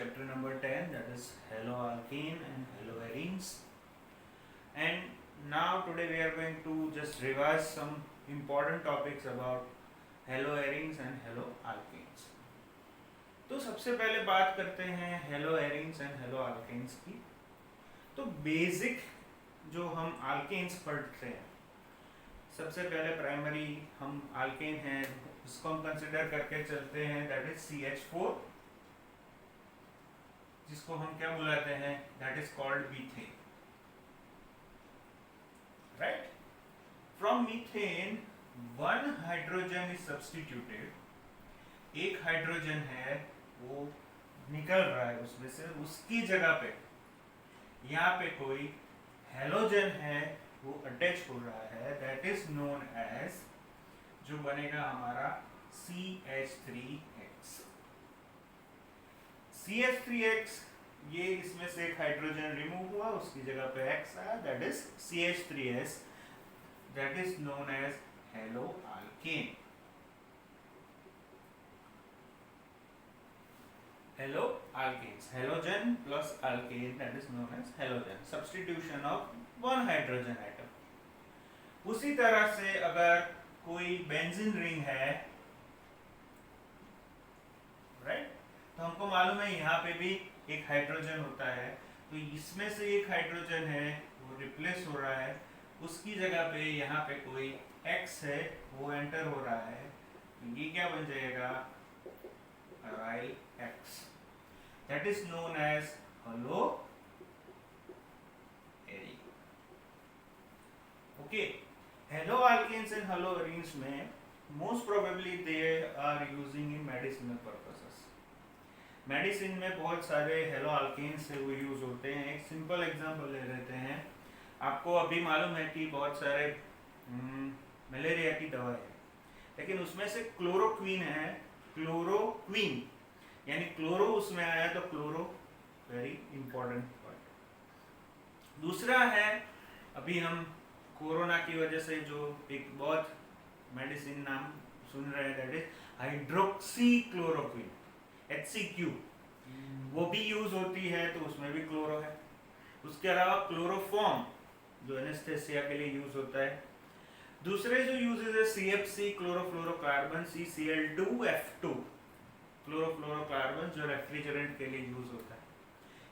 chapter number 10, that is haloalkane and haloarenes. And now today we are going to just revise some important topics about haloarenes and haloalkanes. तो सबसे पहले बात करते हैं haloarenes and haloalkanes की. तो basic जो हम alkanes पढ़ते हैं, सबसे पहले प्राइमरी हम alkane हैं इसको हम कंसिडर करके चलते हैं, दैट इज CH4, जिसको हम क्या बुलाते हैं, that is called methane. Right. From methane one hydrogen is substituted. एक हाइड्रोजन है वो निकल रहा है उसमें से, उसकी जगह पे यहाँ पे कोई हेलोजन है वो अटैच हो रहा है, दैट इज नोन एज, जो बनेगा हमारा CH3X. CH3X, ये इसमें से एक हाइड्रोजन रिमूव हुआ, उसकी जगह पे X आया, that is CH3S, that is known as haloalkane. Haloalkanes, halogen plus alkane, that is known as halogen. Substitution of one hydrogen atom. उसी तरह से अगर कोई बेंजीन रिंग है, राइट, तो हमको मालूम है यहाँ पे भी एक हाइड्रोजन होता है, तो इसमें से एक हाइड्रोजन है वो रिप्लेस हो रहा है, उसकी जगह पे यहाँ पे कोई X है वो एंटर हो रहा है, तो ये क्या बन जाएगा, aryl X. That is known as haloarene. Okay. Haloalkanes and haloarenes में most probably they are using in medicinal purposes. Medicine में बहुत सारे हेलोआल्केन्स से वो यूज होते हैं. एक सिंपल एग्जांपल ले लेते हैं. आपको अभी मालूम है कि बहुत सारे मलेरिया की दवा है, लेकिन उसमें से क्लोरोक्वीन है, क्लोरोक्वीन यानी क्लोरो उसमें आया तो क्लोरो वेरी इंपॉर्टेंट पॉइंट. दूसरा है, अभी हम कोरोना की वजह से जो एक बहुत मेडिसिन नाम सुन रहे हैं, that is hydroxy chloroquine, HCQ. वो भी यूज होती है तो उसमें भी क्लोरो है. उसके अलावा क्लोरोफॉर्म जो एनेस्थेसिया के लिए यूज होता है. दूसरे जो यूजेस है CFC, क्लोरोफ्लोरोकार्बन, CCl2F2, क्लोरोफ्लोरोकार्बन, जो रेफ्रिजरेंट के लिए यूज होता है.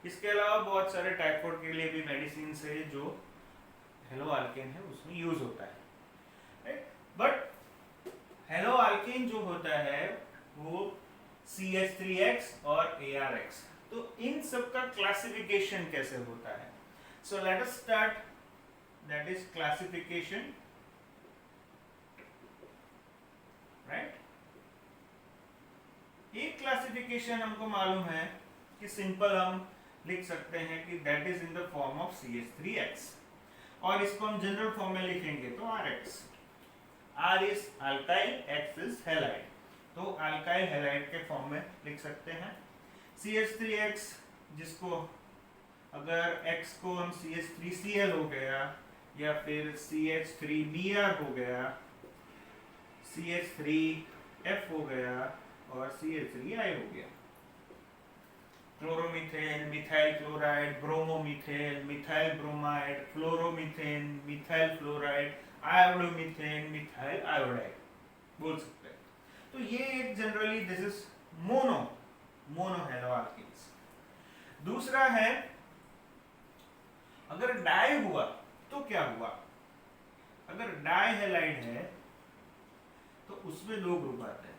इसके अलावा बहुत सारे टाइफाइड के लिए भी मेडिसिन है जो हेलोआल्केन है उसमें यूज होता है. बट हेलोआल्केन जो होता है वो CH3X और ARX. तो इन सब का क्लासिफिकेशन कैसे होता है? So let us start, that is classification. Right. एक क्लासिफिकेशन हमको मालूम है कि सिंपल हम लिख सकते हैं कि that is in the form of CH3X, और इसको हम जनरल फॉर्म में लिखेंगे तो RX. R is alkyl, X is halide, तो अल्काइल हैलाइड के फॉर्म में लिख सकते हैं. CH3X, जिसको अगर X को हम CH3Cl हो गया, या फिर CH3Br हो गया, CH3F हो गया और CH3I हो गया. Chloromethane, methyl chloride, bromomethane, methyl bromide, fluoromethane, methyl fluoride, iodomethane, methyl iodide बोल सकते हैं. तो ये एक generally this is mono haloalkanes. दूसरा है, अगर डाई हुआ तो क्या हुआ? अगर डाई हैलाइड है तो उसमें दो ग्रुप आते हैं.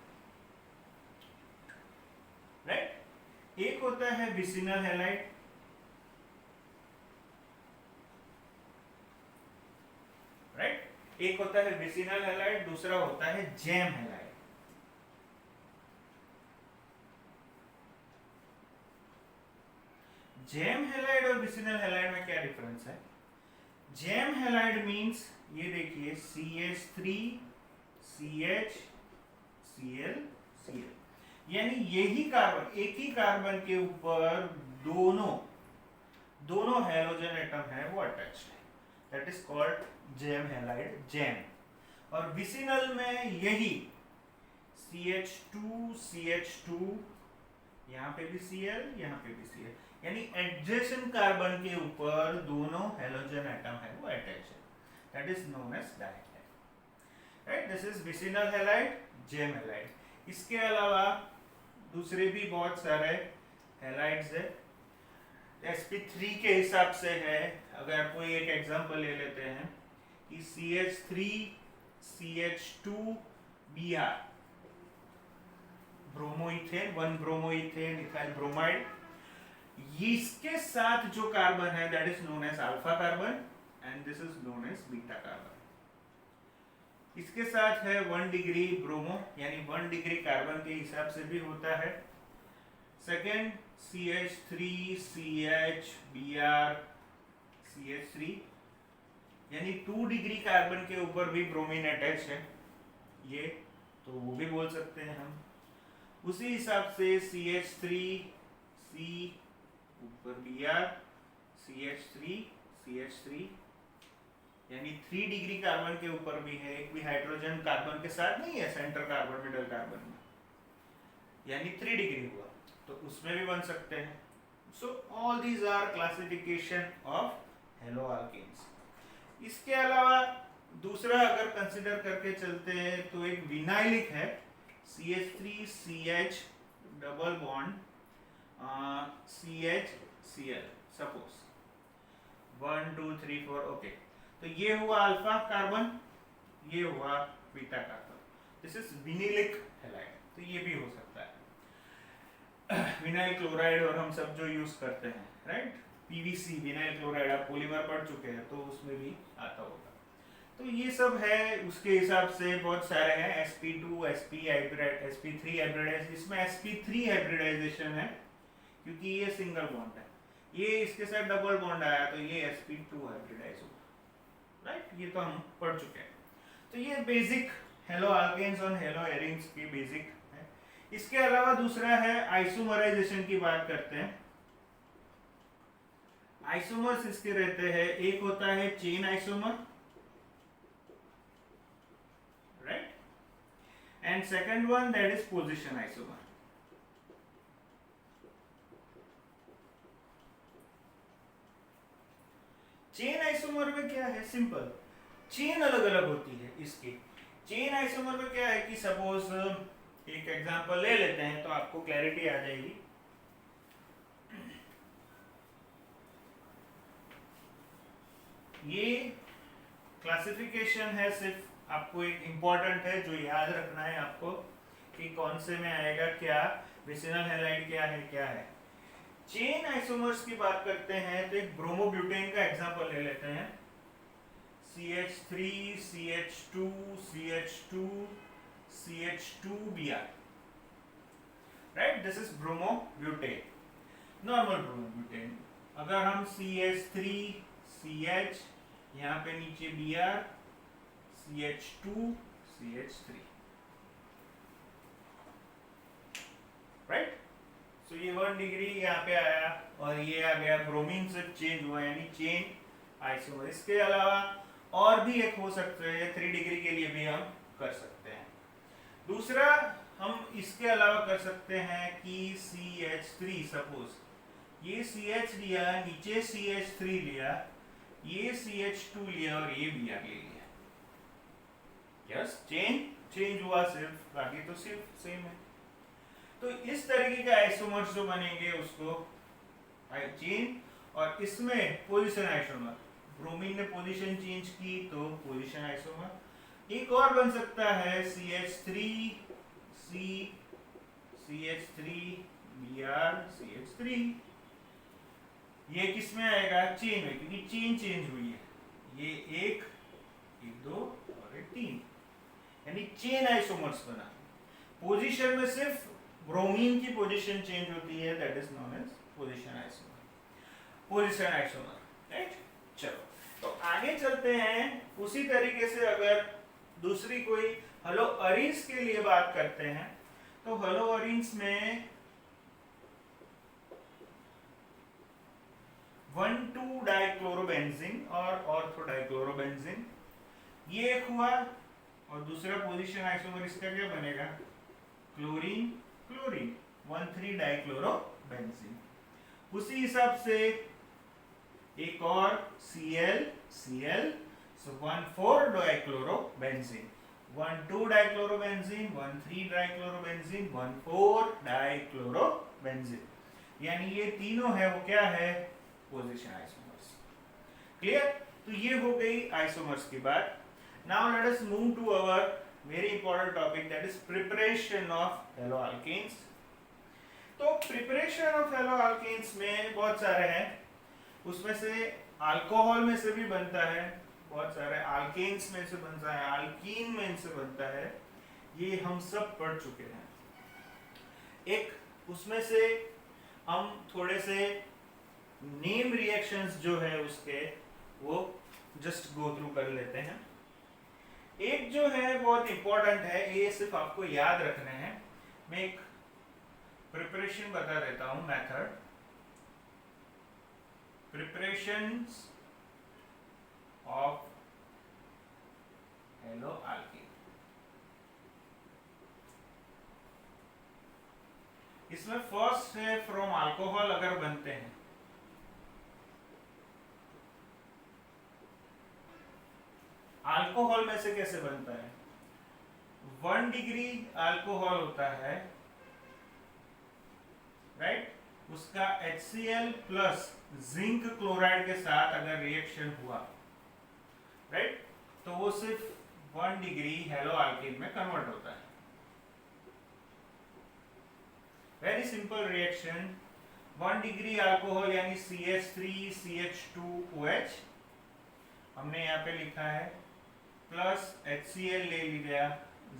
राइट. एक होता है विसिनल हैलाइड, राइट, एक होता है विसिनल हैलाइड, दूसरा होता है जैम हैलाइड. जैम हैलाइड और विसिनल हैलाइड में क्या डिफरेंस है? जैम हैलाइड मींस ये देखिए CH3 CH Cl Cl, यानी यही कार्बन, एक ही कार्बन के ऊपर दोनों हैलोजन एटम है वो अटैच्ड है, that is called jam halide, jam. और विसिनल में यही CH2 CH2 यहाँ पे भी Cl, यहाँ पे भी Cl, यानी एडजेसेंट कार्बन के ऊपर दोनों हेलोजन एटम है वो अटैच है, दैट इज नोन एज डायहाइड। Right, this is vicinal halide, gem halide. इसके अलावा दूसरे भी बहुत सारे हैलाइड्स है। sp3 के हिसाब से है, अगर कोई एक एग्जांपल ले लेते हैं कि CH3 CH2 Br, bromoethane, 1 bromoethane ethyl bromide, इसके साथ जो कार्बन है that is known as alpha carbon and this is known as beta carbon. इसके साथ है 1 डिग्री ब्रोमो, यानी 1 डिग्री कार्बन के हिसाब से भी होता है। Second CH3 CH Br CH3, यानी 2 डिग्री कार्बन के ऊपर भी ब्रोमीन अटैच है, ये तो वो भी बोल सकते हैं हम। उसी हिसाब से CH3 C ऊपर Br CH3 CH3, यानी 3 डिग्री कार्बन के ऊपर भी है, एक भी हाइड्रोजन कार्बन के साथ नहीं है सेंटर कार्बन मिडल कार्बन में, यानी 3 डिग्री हुआ, तो उसमें भी बन सकते हैं। So all these are classification of haloalkanes. इसके अलावा दूसरा अगर कंसिडर करके चलते हैं तो एक विनाइलिक है, CH3 CH double bond CH Cl, suppose 1 2 3 4, okay, तो ये हुआ अल्फा कार्बन, ये हुआ beta carbon, this is vinylic halide, तो ये भी हो सकता है। विनाइल क्लोराइड और हम सब जो यूज करते हैं, राइट, PVC विनाइल क्लोराइड, आप पॉलीमर पढ़ चुके हैं तो उसमें भी आता होगा। तो ये सब है, उसके हिसाब से बहुत सारे हैं, sp2 sp hybrid sp3 hybridisation, इसमें sp3 हाइब्रिडाइजेशन है क्योंकि ये सिंगल बॉन्ड है, ये इसके साथ डबल बॉन्ड आया तो ये sp2 हाइब्रिडाइज होगा, राइट, ये तो हम पढ़ चुके हैं। तो ये बेसिक हेलो अल्केन्स और हेलो एरिन्स की बेसिक है। इसके अलावा दूसरा है आइसोमराइजेशन की बात करते हैं। आइसोमर्स इसके रहते हैं, एक होता है chain isomer, right, and second one that is position isomer. Chain isomer में क्या है, सिंपल, चेन अलग अलग होती है इसकी। चेन आइसोमर में क्या है कि सपोज एक एग्जांपल ले लेते हैं तो आपको क्लैरिटी आ जाएगी। ये क्लासिफिकेशन है, सिर्फ आपको एक इंपॉर्टेंट है जो याद रखना है आपको कि कौन से में आएगा क्या, विसिनल हैलाइड क्या है क्या है। चेन आइसोमर्स की बात करते हैं तो एक ब्रोमोब्यूटेन का एग्जांपल ले लेते हैं, CH3 CH2 CH2 CH2 Br, right, this is bromobutane, normal bromobutane. अगर हम CH3 CH, यहाँ पे नीचे Br CH2 CH3, राइट, सो ये 1 डिग्री यहाँ पे आया और ये आ गया, ब्रोमीन से चेंज हुआ यानी चेन आइसोमर। इसके अलावा और भी एक हो सकता है, 3 डिग्री के लिए भी हम कर सकते हैं। दूसरा हम इसके अलावा कर सकते हैं कि CH3, सपोज ये CH लिया, नीचे CH3 लिया, ये CH2 लिया और ये Br ले लिया, यस, चेंज हुआ सिर्फ, बाकी तो सिर्फ सेम है। तो इस तरीके का आइसोमर्स जो बनेंगे उसको चेन, और इसमें पोजीशन आइसोमर, ब्रोमीन ने पोजीशन चेंज की तो पोजीशन आइसोमर। एक और बन सकता है CH3 C CH3 Br CH3, ये किस में आएगा, चेन में, क्योंकि चेन चेंज हुई है, ये एक 2 और एक 3, यानी चेन आइसोमर्स बना। पोजीशन में सिर्फ ब्रोमीन की पोजीशन चेंज होती है, that is known as position isomer, right. चलो तो आगे चलते हैं। उसी तरीके से अगर दूसरी कोई हेलो अरीन्स के लिए बात करते हैं तो हेलो अरीन्स में 1,2 डाइक्लोरोबेंजीन और ऑर्थोडाइक्लोरोबेंजीन, ये एक हुआ, और दूसरा पोजीशन आइसोमर इसका क्या बनेगा, क्लोरीन क्लोरीन, 1,3 डाइक्लोरोबेंजीन। उसी हिसाब से एक और Cl Cl, so 1,4 dichlorobenzene, 1,2 dichlorobenzene, 1,3 dichlorobenzene, 1,4 dichlorobenzene, यानी ये तीनों है वो क्या है, पोजीशन आइसोमर्स। क्लियर? तो ये हो गई आइसोमर्स की बात। Now let us move to our very important topic, that is preparation of haloalkanes. तो प्रिपरेशन ऑफ हेलोअल्केन्स में बहुत सारे हैं, उसमें से अल्कोहल में से भी बनता है, बहुत सारे अल्केन्स में से बनता है, अल्कीन में से बनता है, ये हम सब पढ़ चुके हैं। एक उसमें से हम थोड़े से नेम रिएक्शंस जो है उसके वो जस्ट गो थ्रू कर लेते हैं। एक जो है बहुत इंपॉर्टेंट है, ये सिर्फ आपको याद रखने हैं। मैं एक प्रिपरेशन बता देता हूं, मेथड, प्रिपरेशंस ऑफ हेलोअल्केन। इसमें फर्स्ट है फ्रॉम अल्कोहल अगर बनते हैं, अल्कोहल में से कैसे बनता है, 1 डिग्री अल्कोहल होता है, राइट, उसका HCl प्लस जिंक क्लोराइड के साथ अगर रिएक्शन हुआ, राइट, तो वो सिर्फ 1 डिग्री हेलोअल्केन में कन्वर्ट होता है। Very simple reaction, 1 degree alcohol यानी CH3CH2OH हमने यहाँ पे लिखा है, प्लस HCl ले लिया,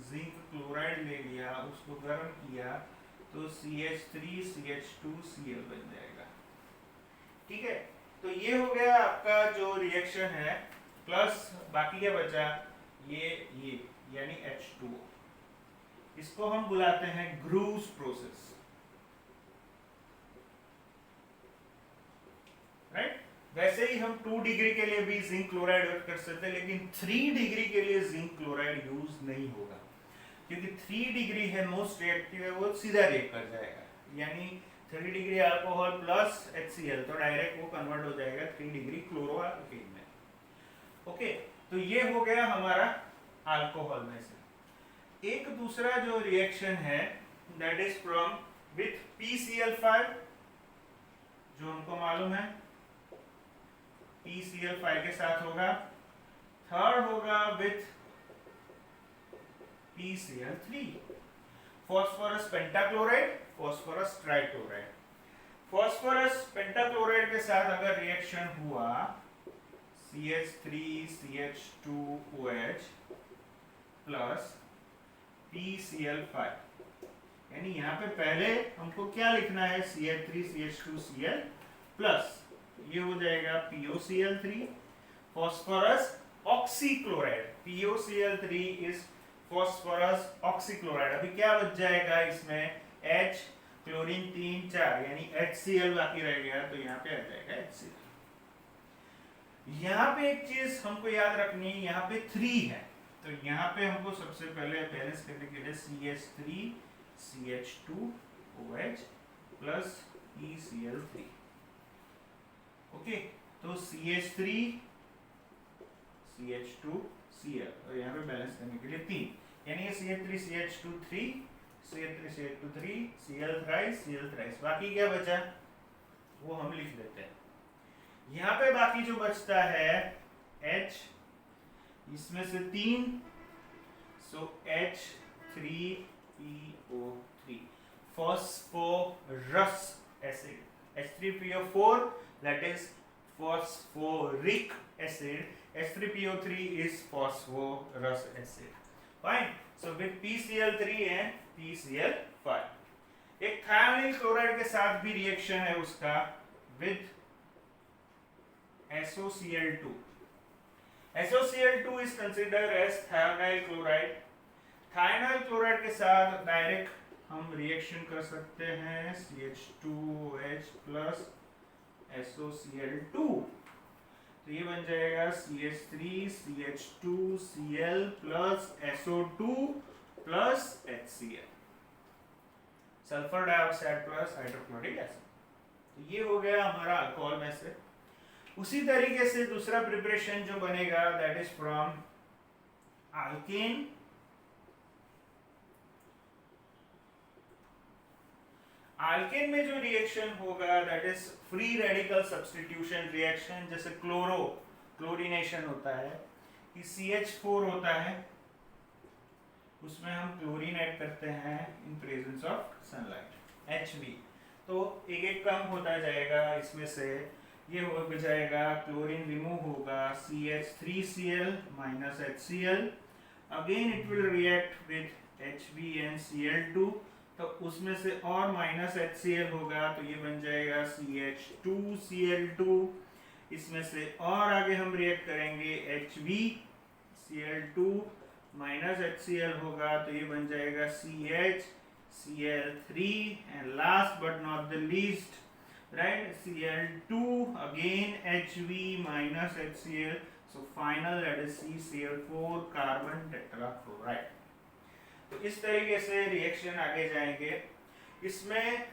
जिंक क्लोराइड ले लिया, उसको गर्म किया तो CH3CH2Cl बन जाएगा। ठीक है, तो ये हो गया आपका जो रिएक्शन है, प्लस बाकी क्या बचा, ये यानी H2O, इसको हम बुलाते हैं ग्रूव्स प्रोसेस, राइट। वैसे ही हम 2 डिग्री के लिए भी जिंक क्लोराइड यूज कर सकते हैं, लेकिन 3 डिग्री के लिए जिंक क्लोराइड यूज नहीं होगा, क्योंकि 3 डिग्री है मोस्ट रिएक्टिव है, वो सीधा रिएक्ट कर जाएगा, यानी 3 डिग्री अल्कोहल प्लस HCl तो डायरेक्ट वो कन्वर्ट हो जाएगा 3 डिग्री क्लोरोअल्केन में। ओके, तो ये हो गया हमारा अल्कोहल में से। एक दूसरा जो रिएक्शन है that is from with PCl5, जो हमको मालूम है PCl5 के साथ होगा। थर्ड होगा with PCl3, phosphorus pentachloride, phosphorus trichloride. Phosphorus pentachloride के साथ अगर रिएक्शन हुआ CH3CH2OH प्लस PCl5, यानी यहाँ पे पहले हमको क्या लिखना है, CH3CH2Cl प्लस ये हो जाएगा POCl3, phosphorus oxychloride, POCl3 is phosphorus oxychloride. अभी क्या बच जाएगा इसमें, H, क्लोरीन 3 4, यानी HCl बाकी रह गया, तो यहाँ पे आ जाएगा HCl। यहाँ पे एक चीज हमको याद रखनी है, यहाँ पे 3 है, तो यहाँ पे हमको सबसे पहले बैलेंस करने के लिए CH3CH2OH प्लस PCl3। ओके, तो CH3CH2Cl और यहाँ पे बैलेंस करने के लिए 3, यानी ये CH3CH2 3, CH3CH2 3, Cl thrice, Cl thrice, बाकी क्या बचा वो हम लिख देते हैं। यहाँ पे बाकी जो बचता है H, इसमें से 3, सो H3PO3, phosphorous acid, H3PO4 that is phosphoric acid, H3PO3 is phosphorus acid. Fine. So with PCl3 and PCl5, एक thionyl chloride के साथ भी रिएक्शन है उसका with SOCl2. SOCl2 is considered as thionyl chloride. thionyl chloride के साथ direct हम reaction कर सकते हैं CH2OH प्लस SOCl2, तो ये बन जाएगा CH3CH2Cl plus SO2 plus HCl। Sulphur dioxide plus hydrochloric acid. तो ये हो गया हमारा अल्कोहल में से। उसी तरीके से दूसरा प्रिपरेशन जो बनेगा that is from alkane. Alkane में जो रिएक्शन होगा that is free radical substitution reaction. जैसे क्लोरीनेशन होता है कि CH4 होता है, उसमें हम क्लोरीन ऐड करते हैं इन प्रेजेंस ऑफ सनलाइट Hb। तो एक एक कम होता जाएगा इसमें से, ये हो जाएगा क्लोरीन रिमूव होगा CH3Cl minus HCl, again it will react with HbNCl2, तो उसमें से और माइनस HCl होगा तो ये बन जाएगा CH2Cl2। इसमें से और आगे हम रिएक्ट करेंगे HbCl2 माइनस HCl होगा तो ये बन जाएगा CHCl3, and last but not the least right, Cl2 again Hb minus HCl, so final that is CCl4 carbon tetrachloride। तो इस तरीके से रिएक्शन आगे जाएंगे। इसमें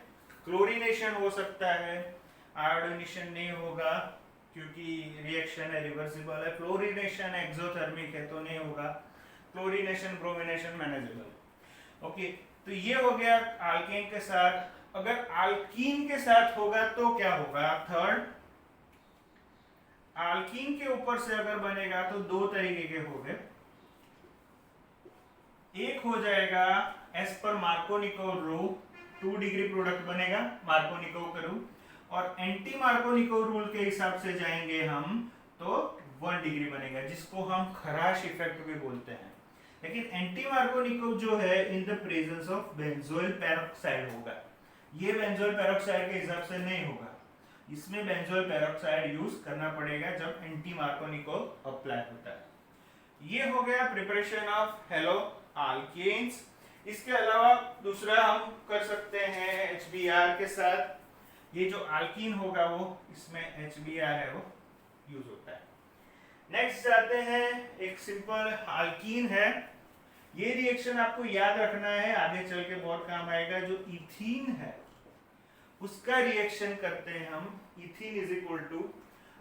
क्लोरीनेशन हो सकता है, आयोडीनेशन नहीं होगा क्योंकि रिएक्शन है रिवर्सिबल है। फ्लोरीनेशन एक्सोथर्मिक है तो नहीं होगा। Chlorination bromination manageable. ओके, तो ये हो गया अल्केन के साथ। अगर अल्कीन के साथ होगा तो क्या होगा? थर्ड, अल्कीन के ऊपर से अगर बनेगा तो दो तरीके के हो गए। एक हो जाएगा एज पर मार्कोनिकोव रूल 2 डिग्री प्रोडक्ट बनेगा मार्कोनिकोव का रूल, और एंटी मार्कोनिकोव रूल के हिसाब से जाएंगे हम तो 1 डिग्री बनेगा, जिसको हम खराश इफेक्ट भी बोलते हैं। लेकिन एंटी मार्कोनिकोव जो है in the presence of benzoyl peroxide होगा। ये बेंजोइल पेरोक्साइड के हिसाब से नहीं होगा, इसमें बेंजोइल पेरोक्साइड यूज करना पड़ेगा जब एंटी मार्कोनिकोव अप्लाई होता है। ये हो गया प्रिपरेशन ऑफ हेलो अल्केन्स। इसके अलावा दूसरा हम कर सकते हैं HBr के साथ। ये जो अल्कीन होगा वो इसमें HBr है वो यूज होता है। नेक्स्ट जाते हैं, एक सिंपल अल्कीन है। ये रिएक्शन आपको याद रखना है, आगे चल के बहुत काम आएगा। जो इथीन है उसका रिएक्शन करते हैं हम। इथीन इज इक्वल टू,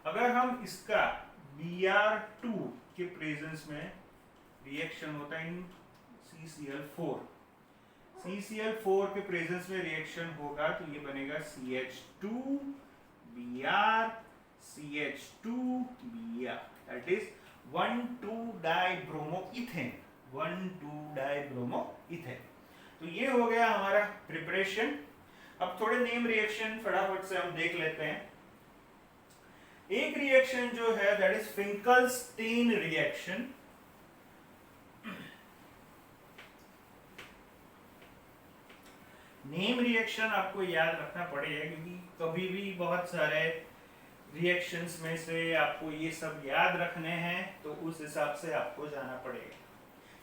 अगर हम इसका Br2 के प्रेजेंस में रिएक्शन होता है इन CCl4, CCl4 के प्रेजेंस में रिएक्शन होगा तो ये बनेगा CH2Br CH2Br, दैट इज 1,2-डाइब्रोमोइथेन, 1,2-डाइब्रोमोइथेन। तो ये हो गया हमारा प्रिपरेशन। अब थोड़े नेम रिएक्शन फटाफट से हम देख लेते हैं। एक रिएक्शन जो है that is Finkelstein reaction. Name reaction आपको याद रखना पड़ेगा क्योंकि कभी भी बहुत सारे रिएक्शंस में से आपको ये सब याद रखने हैं, तो उस हिसाब से आपको जाना पड़ेगा।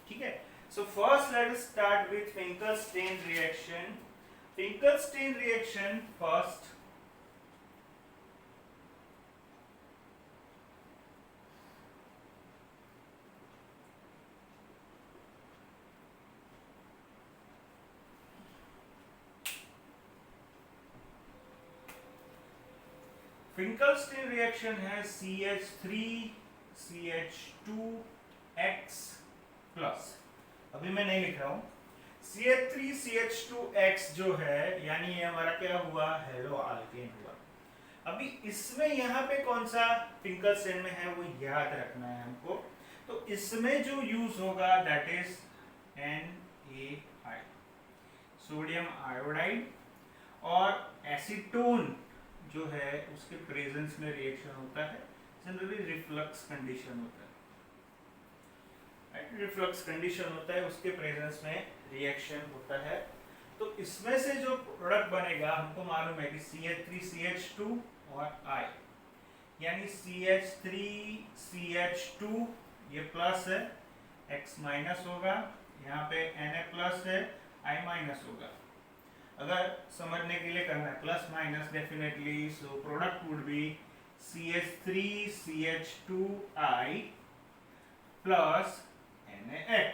ठीक है, so first let us start with Finkelstein reaction. Finkelstein reaction first, Finkelstein reaction है CH3CH2X प्लस। अभी मैं नहीं लिख रहा हूं। CH3CH2X जो है यानी ये हमारा क्या हुआ? हेलो अल्केन हुआ। अभी इसमें यहाँ पे कौन सा फिंकलस्टीन में है वो याद रखना है हमको। तो इसमें जो यूज होगा that is NaI, sodium iodide, और एसीटोन जो है उसके प्रेजेंस में रिएक्शन होता है। जनरली रिफ्लक्स कंडीशन होता है, रिफ्लक्स कंडीशन होता है, उसके प्रेजेंस में रिएक्शन होता है। तो इसमें से जो प्रोडक्ट बनेगा हमको मालूम है कि CH3CH2 और I, यानी CH3CH2 ये प्लस है, X माइनस होगा, यहाँ पे Na प्लस है, I माइनस होगा। अगर समझने के लिए करना है plus minus definitely, so product would be CH3CH2I plus NaX।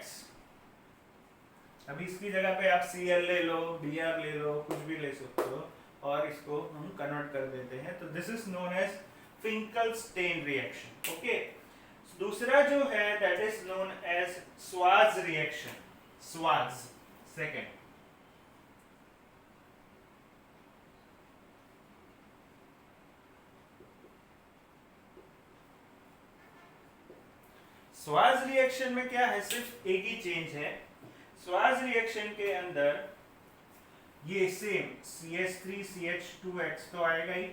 अभी इसकी जगह पे आप Cl ले लो, Br ले लो, कुछ भी ले सकते हो और इसको हम कन्वर्ट कर देते हैं। तो this is known as Finkel-stand reaction. Okay, दूसरा जो है that is known as स्वाज reaction. स्वाज second. स्वाज reaction में क्या है, सिर्फ एक ही चेंज है। स्वाज रिएक्शन के अंदर ये सेम CH3CH2X तो आएगा ही,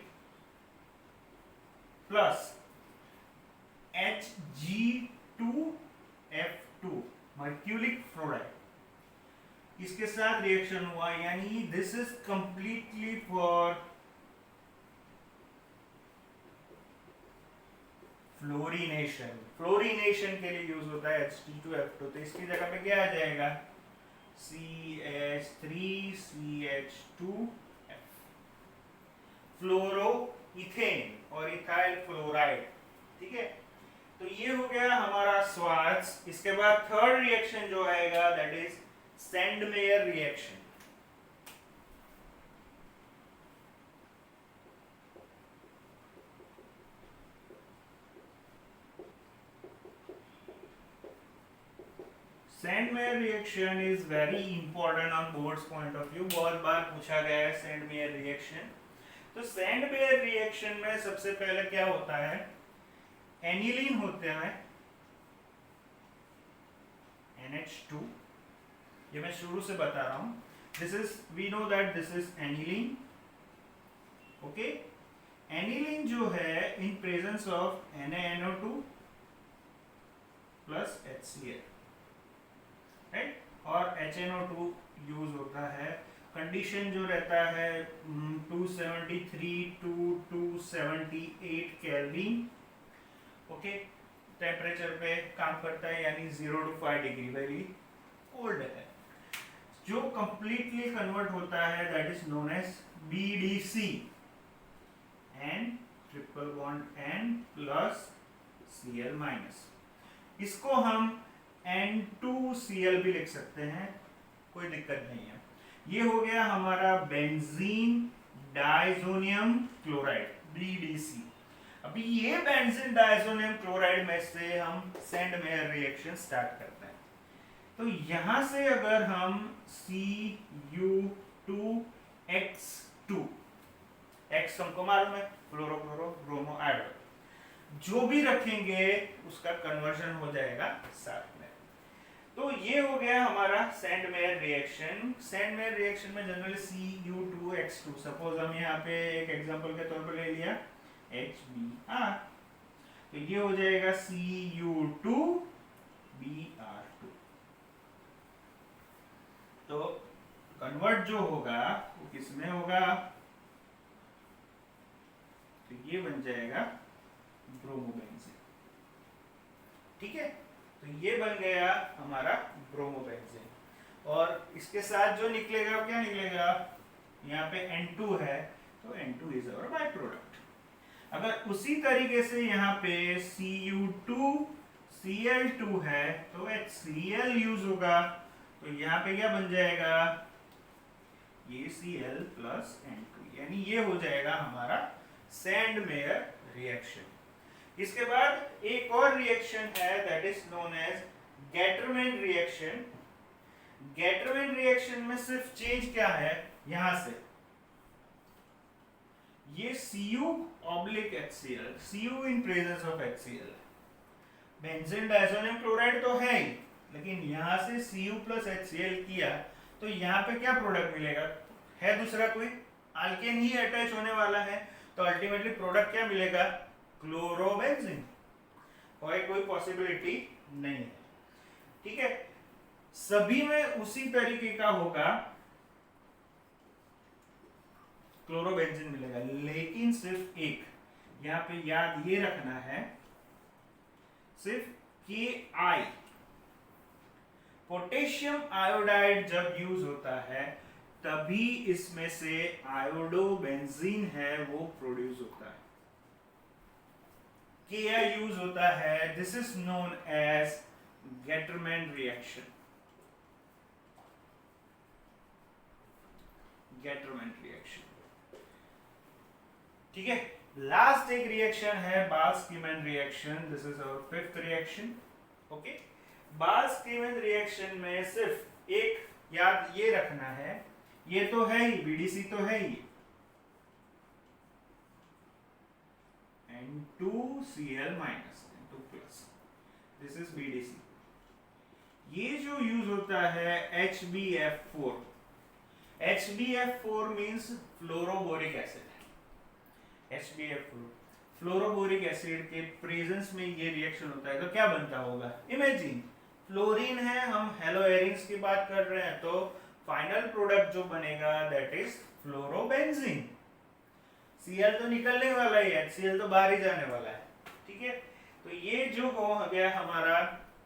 प्लस Hg2F2 मर्क्यूरिक फ्लोराइड, इसके साथ रिएक्शन हुआ, यानी this is completely for fluorination. Fluorination के लिए यूज होता है Hg2F2, तो इसकी जगह पे क्या आ जाएगा, CH3CH2F, फ्लोरो इथेन और इथाइल फ्लोराइड। ठीक है, तो ये हो गया हमारा स्वाज। इसके बाद थर्ड रिएक्शन जो आएगा that is Sandmeyer reaction. Sandmeyer reaction is very important on boards point of view, बहुत बार पूछा गया है सैंडमेयर रिएक्शन। तो सैंडमेयर रिएक्शन में सबसे पहले क्या होता है, एनिलीन होते हैं NH2, ये मैं शुरू से बता रहा हूं। This is, we know that this is aniline. Okay, aniline जो है in presence of NaNO2 plus HCl, right, और HNO2 यूज होता है। कंडीशन जो रहता है 273 टू 278 केल्विन। ओके, टेम्परेचर पे काम करता है, यानी 0 to 5 डिग्री, वेरी कोल्ड है। जो कंप्लीटली कन्वर्ट होता है that is known as BDC, N triple bond N plus Cl minus. इसको हम N2Cl भी लिख सकते हैं, कोई दिक्कत नहीं है। ये हो गया हमारा बेंजीन डाइजोनियम क्लोराइड BDC। अभी ये बेंजीन डाइजोनियम क्लोराइड में से हम सैंडमेयर रिएक्शन स्टार्ट करते हैं। तो यहां से अगर हम Cu2X2, X हमको मालूम है, फ्लोरोक्लोरो ब्रोमो आयोडाइड, जो भी रखेंगे उसका कन्वर्जन हो जाएगा साथ में। तो ये हो गया हमारा सैंडमेयर रिएक्शन। सैंडमेयर रिएक्शन में जनरली Cu2X2, सपोज हम यहाँ पे एक एग्जांपल के तौर पर ले लिया HBr, तो ये हो जाएगा Cu2Br2। तो कन्वर्ट जो होगा वो किसमें होगा, तो ये बन जाएगा ब्रोमोबेंजीन। ठीक है, तो ये बन गया हमारा ब्रोमोबेंजीन। और इसके साथ जो निकलेगा वो क्या निकलेगा, यहाँ पे N2 है तो N2 is our by product. अगर उसी तरीके से यहाँ पे Cu2Cl2 है तो HCl यूज होगा, तो यहाँ पे क्या बन जाएगा, ये Cl प्लस N2, यानी ये हो जाएगा हमारा सैंडमेयर रिएक्शन। इसके बाद एक और रिएक्शन है that is known as Gattermann reaction. Gattermann reaction में सिर्फ चेंज क्या है, यहां से ये Cu/HCl, Cu in presence of HCl, benzene diazonium chloride तो है ही, लेकिन यहां से Cu प्लस HCl किया तो यहाँ पे क्या प्रोडक्ट मिलेगा, है दूसरा कोई अल्केन ही अटैच होने वाला है, तो अल्टीमेटली प्रोडक्ट क्या मिलेगा, क्लोरोबेंजीन। कोई पॉसिबिलिटी नहीं है। ठीक है, सभी में उसी तरीके का होगा, क्लोरोबेंजीन मिलेगा, लेकिन सिर्फ एक यहाँ पे याद ये रखना है, सिर्फ Ki, पोटेशियम आयोडाइड जब यूज होता है तभी इसमें से आयोडोबेंजीन है वो प्रोड्यूस होता है। Ki यूज होता है, this is known as Gattermann reaction. Gattermann reaction. ठीक है, लास्ट एक रिएक्शन है Balz Schiemann reaction. This is our fifth reaction. Okay, Balz Schiemann reaction में सिर्फ एक याद ये रखना है, ये तो है ही, बीडीसी तो है ही, N2Cl minus N2 plus, this is BDC. ये जो यूज होता है HbF4, HbF4 means fluoroboric acid. HbF4 fluoroboric acid के प्रेजेंस में ये रिएक्शन होता है तो क्या बनता होगा? इमेजिन फ्लोरीन है, हम हेलोएरिन्स की बात कर रहे हैं, तो फाइनल प्रोडक्ट जो बनेगा दैट इज फ्लोरोबेंजीन। Cl तो निकलने वाला ही है, HCl तो बाहर ही जाने वाला है। ठीक है, तो ये जो हो गया हमारा,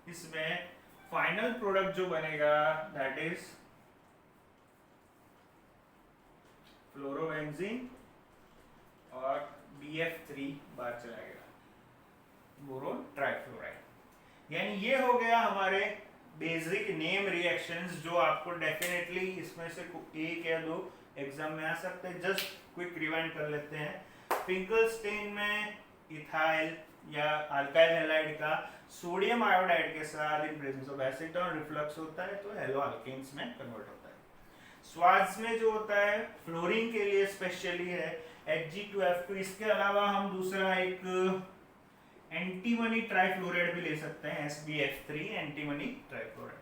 इसमें फाइनल प्रोडक्ट जो बनेगा दैट इज फ्लोरोबेंजीन और BF3 बाहर चला गया, बोरोन ट्राइफ्लोराइड। यानी ये हो गया हमारे बेसिक नेम रिएक्शंस जो आपको डेफिनेटली इसमें से एक या दो एग्जाम में आ सकते हैं। जस्ट क्विक रिवाइंड कर लेते हैं। फिंकलस्टीन में इथाइल या अल्काइल हैलाइड का सोडियम आयोडाइड के साथ इन प्रेजेंस ऑफ एसीटोन रिफ्लक्स होता है तो हेलो अल्केन्स में कन्वर्ट होता है। स्वाज में जो होता है फ्लोरीन के लिए स्पेशली है Hg2F2। इसके अलावा हम दूसरा एक एंटीमनी ट्राइफ्लोराइड भी ले सकते हैं, SbF3 एंटीमनी ट्राइफ्लोराइड।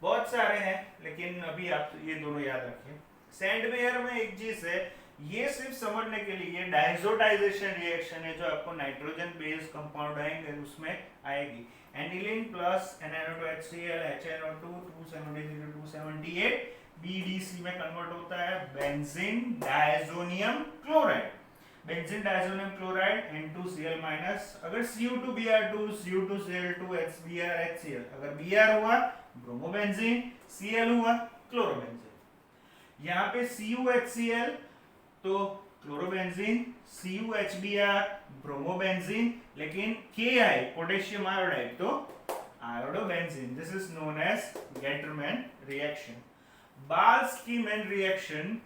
बहुत सारे हैं लेकिन अभी आप ये दोनों याद रखिए। सैंडवेयर में एक चीज है, ये सिर्फ समझने के लिए डाइजोटाइजेशन रिएक्शन है जो आपको नाइट्रोजन बेस्ड कंपाउंड आएंगे उसमें आएगी। Aniline plus NaNO2HCl HNO2 278 BDC में कन्वर्ट होता है benzene diazonium chloride. Benzene diazonium chloride N2Cl minus, अगर Cu2Br2 Cu2Cl2 HBr HCl, अगर Br हुआ ब्रोमोबेंजीन, Cl हुआ क्लोरोबेंजीन। यहाँ पे CuHCl तो क्लोरोबेंजीन, CuHBr ब्रोमोबेंजीन, लेकिन Ki पोटेशियम आयोडाइड तो iodobenzene. This is known as Gattermann reaction. Balz Schiemann reaction,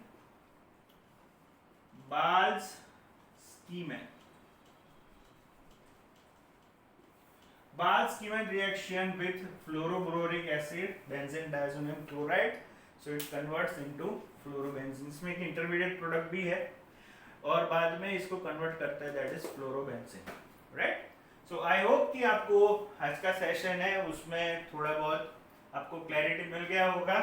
Bals-Kieman reaction with fluoroboric acid benzene diazonium chloride, so it converts into fluorobenzene। इसमें एक intermediate product भी है और बाद में इसको कन्वर्ट करता है that is fluorobenzene, right. So I hope कि आपको आज का सेशन है उसमें थोड़ा बहुत आपको क्लैरिटी मिल गया होगा।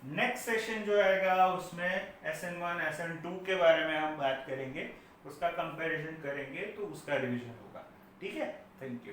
नेक्स्ट सेशन जो आएगा उसमें SN1 SN2 के बारे में हम बात करेंगे, उसका कंपैरिजन करेंगे तो उसका रिवीजन होगा। ठीक है, थैंक यू।